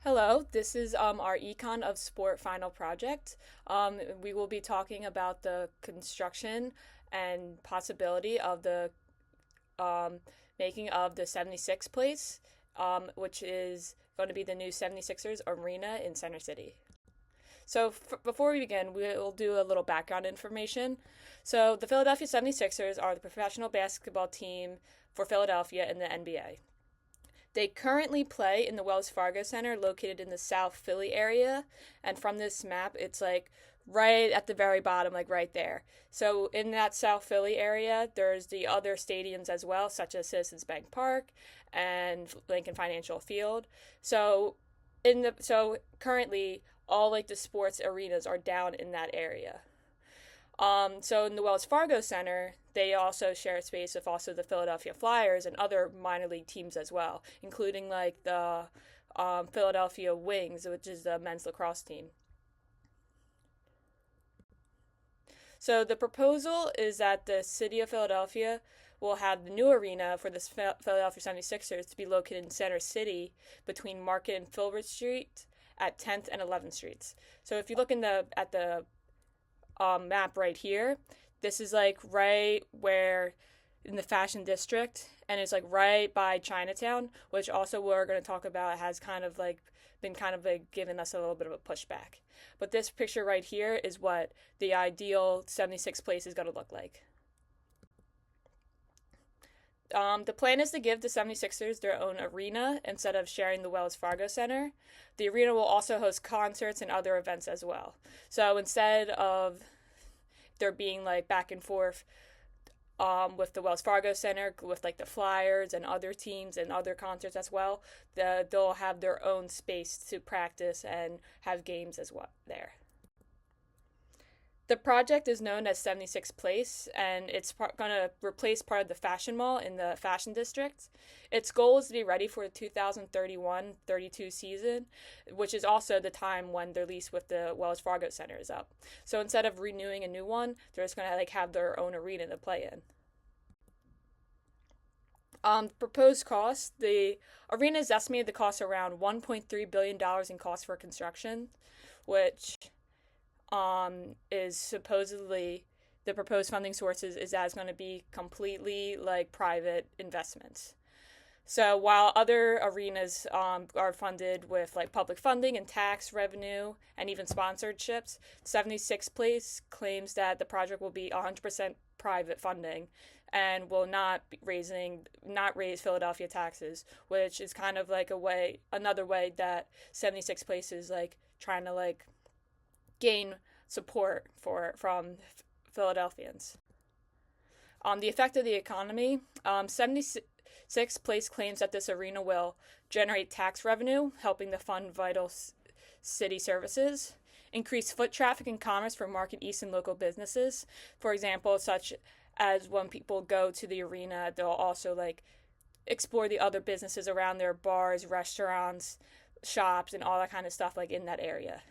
Hello, this is our Econ of Sport final project. We will be talking about the construction and possibility of the um, making of the 76 place, which is going to be the new 76ers arena in Center City. So, before we begin, we'll do a little background information. So, the Philadelphia 76ers are the professional basketball team for Philadelphia in the NBA. They currently play in the Wells Fargo Center located in the South Philly area. And from this map, it's like right at the very bottom, like right there. So in that South Philly area, there's the other stadiums as well, such as Citizens Bank Park and Lincoln Financial Field. So currently all like the sports arenas are down in that area. So in the Wells Fargo Center, they also share space with also the Philadelphia Flyers and other minor league teams as well, including like the Philadelphia Wings, which is the men's lacrosse team. So the proposal is that the city of Philadelphia will have the new arena for the Philadelphia 76ers to be located in Center City between Market and Filbert Street at 10th and 11th Streets. So if you look in the at the map right here. This is like right where in the fashion district, and it's like right by Chinatown, which also we're going to talk about has kind of like been kind of like giving us a little bit of a pushback. But this picture right here is what the ideal 76 place is going to look like. The plan is to give the 76ers their own arena instead of sharing the Wells Fargo Center. The arena will also host concerts and other events as well. So instead of there being like back and forth with the Wells Fargo Center, with like the Flyers and other teams and other concerts as well, they'll have their own space to practice and have games as well there. The project is known as 76 Place, and it's going to replace part of the Fashion Mall in the Fashion District. Its goal is to be ready for the 2031-32 season, which is also the time when their lease with the Wells Fargo Center is up. So instead of renewing a new one, they're just going to like have their own arena to play in. Proposed cost: the arena is estimated to cost around $1.3 billion in cost for construction, which is supposedly the proposed funding sources is that it's going to be completely like private investments. So while other arenas are funded with like public funding and tax revenue and even sponsorships, 76 Place claims that the project will be 100% private funding and will not raise Philadelphia taxes, which is kind of like another way that 76 Place is like trying to like gain support from Philadelphians. The effect of the economy: 76 Place claims that this arena will generate tax revenue, helping to fund vital city services, increase foot traffic and commerce for Market East and local businesses. For example, such as when people go to the arena, they'll also like explore the other businesses around there, bars, restaurants, shops, and all that kind of stuff like in that area.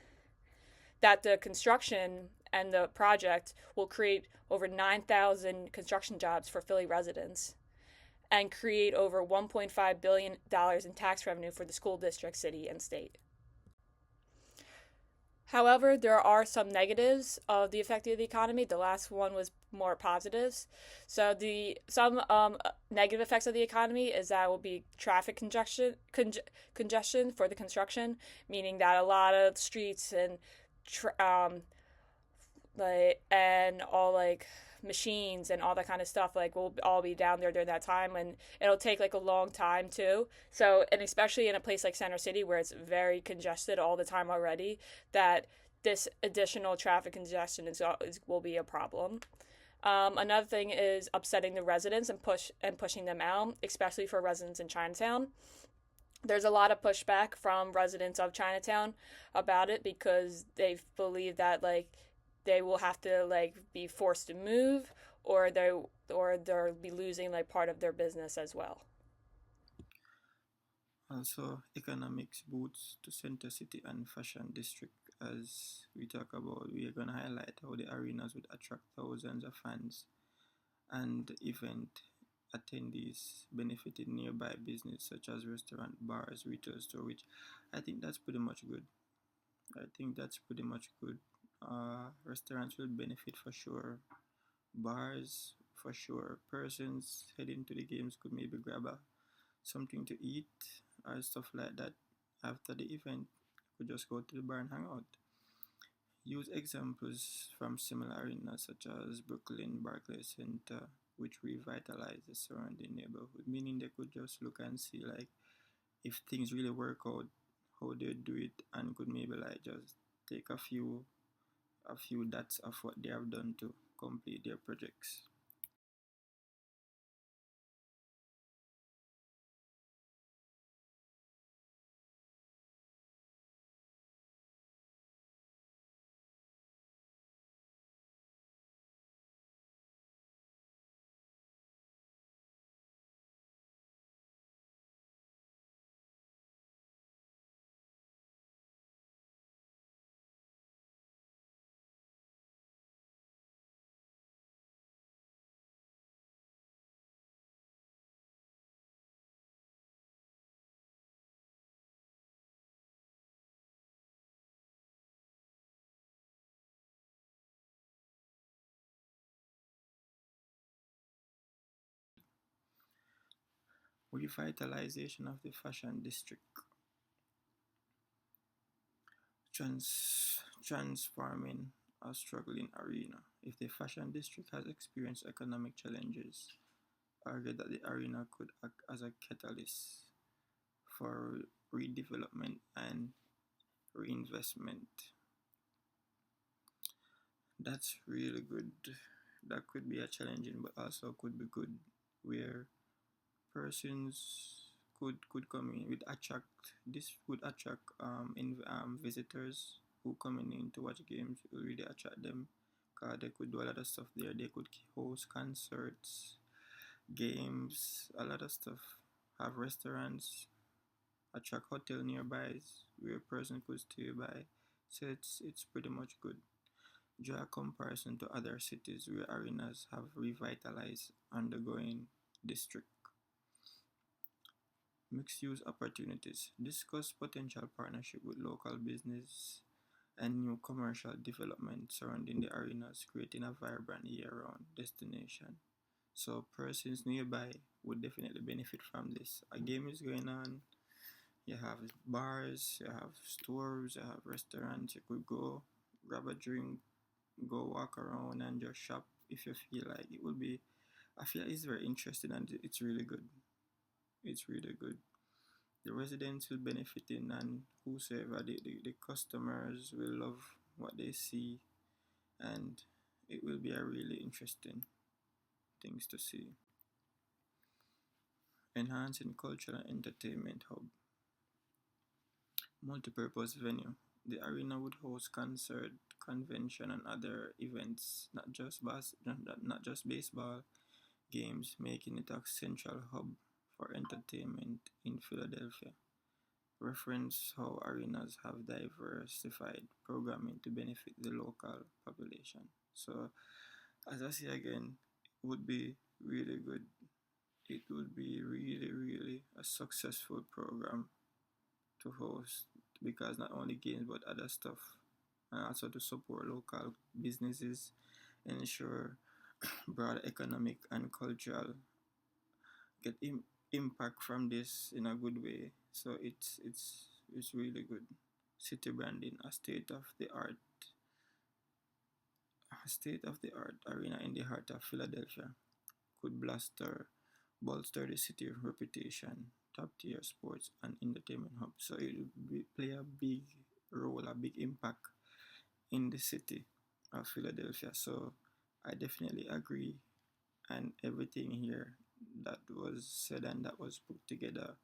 That the construction and the project will create over 9,000 construction jobs for Philly residents and create over $1.5 billion in tax revenue for the school district, city, and state. However, there are some negatives of the effect of the economy. The last one was more positives. So some negative effects of the economy is that it will be traffic congestion for the construction, meaning that a lot of streets and like and all like machines and all that kind of stuff like will all be down there during that time, and it'll take like a long time too. So, and especially in a place like Center City where it's very congested all the time already, that this additional traffic congestion will be a problem. Another thing is upsetting the residents and pushing them out, especially for residents in Chinatown. There's a lot of pushback from residents of Chinatown about it because they believe that like they will have to like be forced to move, or they'll be losing like part of their business as well. Also, economics boots to Center City and Fashion District. As we talk about, we are going to highlight how the arenas would attract thousands of fans and event attendees benefited nearby business such as restaurant, bars, retail store, which I think that's pretty much good. I think that's pretty much good. Restaurants will benefit for sure. Bars for sure. Persons heading to the games could maybe grab something to eat or stuff like that after the event. Could just go to the bar and hang out. Use examples from similar arenas such as Brooklyn, Barclays Center, which revitalize the surrounding neighborhood, meaning they could just look and see like if things really work out, how they do it, and could maybe like just take a few dots of what they have done to complete their projects. Revitalization of the fashion district, transforming a struggling arena. If the fashion district has experienced economic challenges, argue that the arena could act as a catalyst for redevelopment and reinvestment. That's really good. That could be a challenging, but also could be good, where persons could come in with attract. This would attract visitors who coming in to watch games. It will really attract them, cause they could do a lot of stuff there. They could host concerts, games, a lot of stuff. Have restaurants, attract hotel nearby where a person could stay by. So it's pretty much good. Draw a comparison to other cities where arenas have revitalized undergoing district. Mixed use opportunities. Discuss potential partnership with local business and new commercial development surrounding the arenas, creating a vibrant year round destination. So, persons nearby would definitely benefit from this. A game is going on, you have bars, you have stores, you have restaurants, you could go grab a drink, go walk around and just shop if you feel like it would be. I feel it's very interesting and it's really good. It's really good. The residents will benefit in, and whosoever the customers will love what they see, and it will be a really interesting things to see. Enhancing cultural and entertainment hub. Multi-purpose venue. The arena would host concert, convention, and other events, not just baseball games, making it a central hub for entertainment in Philadelphia. Reference how arenas have diversified programming to benefit the local population. So, as I say again, it would be really good. It would be really, really a successful program to host, because not only games but other stuff, and also to support local businesses, ensure broad economic and cultural get impact from this in a good way. So it's really good. City branding, a state of the art arena in the heart of Philadelphia could bolster the city's reputation, top tier sports and entertainment hub. So it will play a big role, a big impact in the city of Philadelphia. So I definitely agree, and everything here that was said and that was put together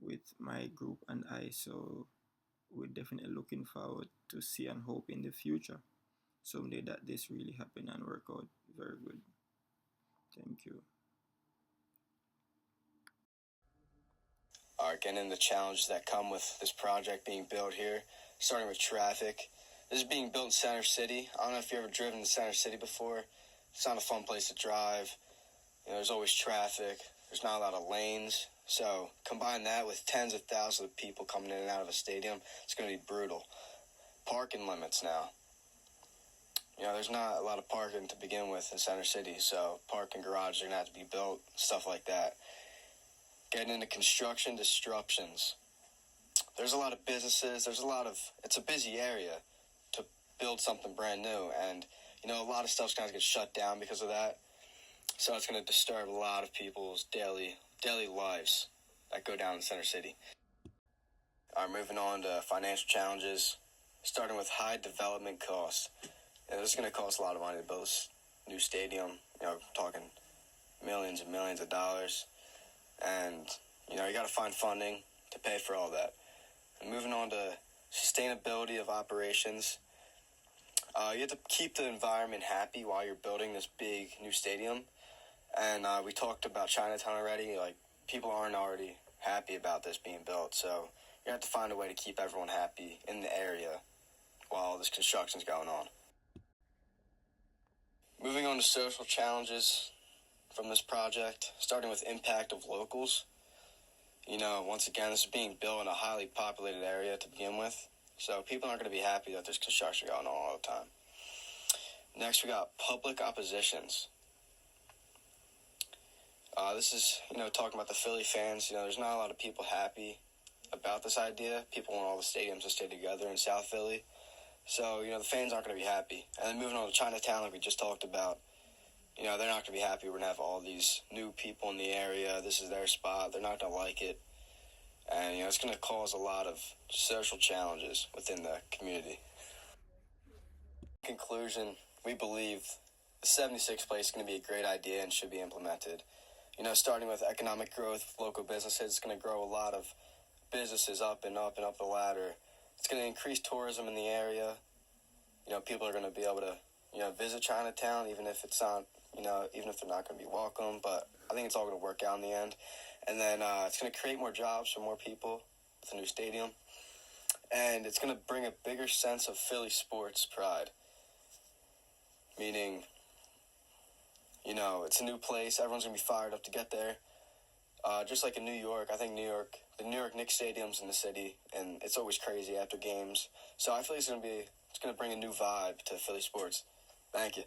with my group and I. So we're definitely looking forward to see and hope in the future someday that this really happen and work out very good. Thank you. Getting in the challenges that come with this project being built here, starting with traffic. This is being built in Center City. I don't know if you've ever driven to Center City before. It's not a fun place to drive. There's always traffic. There's not a lot of lanes. So combine that with tens of thousands of people coming in and out of a stadium, it's going to be brutal. Parking limits now. There's not a lot of parking to begin with in Center City, so parking garages are going to have to be built, stuff like that. Getting into construction disruptions. There's a lot of businesses. It's a busy area to build something brand new, and, a lot of stuff's going to get shut down because of that. So it's going to disturb a lot of people's daily lives that go down in Center City. All right, moving on to financial challenges, starting with high development costs. This is going to cost a lot of money to build this new stadium. Talking millions and millions of dollars. And, you got to find funding to pay for all that. And moving on to sustainability of operations. You have to keep the environment happy while you're building this big new stadium. And we talked about Chinatown already. People aren't already happy about this being built. So you have to find a way to keep everyone happy in the area while this construction's going on. Moving on to social challenges from this project, starting with impact of locals. Once again, this is being built in a highly populated area to begin with. So people aren't going to be happy that there's construction going on all the time. Next, we got public oppositions. This is, talking about the Philly fans. There's not a lot of people happy about this idea. People want all the stadiums to stay together in South Philly. So, the fans aren't going to be happy. And then moving on to Chinatown, like we just talked about, they're not going to be happy. We're going to have all these new people in the area. This is their spot. They're not going to like it. And, it's going to cause a lot of social challenges within the community. In conclusion, we believe the 76th place is going to be a great idea and should be implemented. Starting with economic growth with local businesses, it's going to grow a lot of businesses up and up and up the ladder. It's going to increase tourism in the area. People are going to be able to, visit Chinatown, even if it's not, even if they're not going to be welcome. But I think it's all going to work out in the end. And then it's going to create more jobs for more people with a new stadium. And it's going to bring a bigger sense of Philly sports pride. Meaning, it's a new place. Everyone's going to be fired up to get there. Just like in New York, I think the New York Knicks Stadium's in the city, and it's always crazy after games. So I feel it's going to bring a new vibe to Philly sports. Thank you.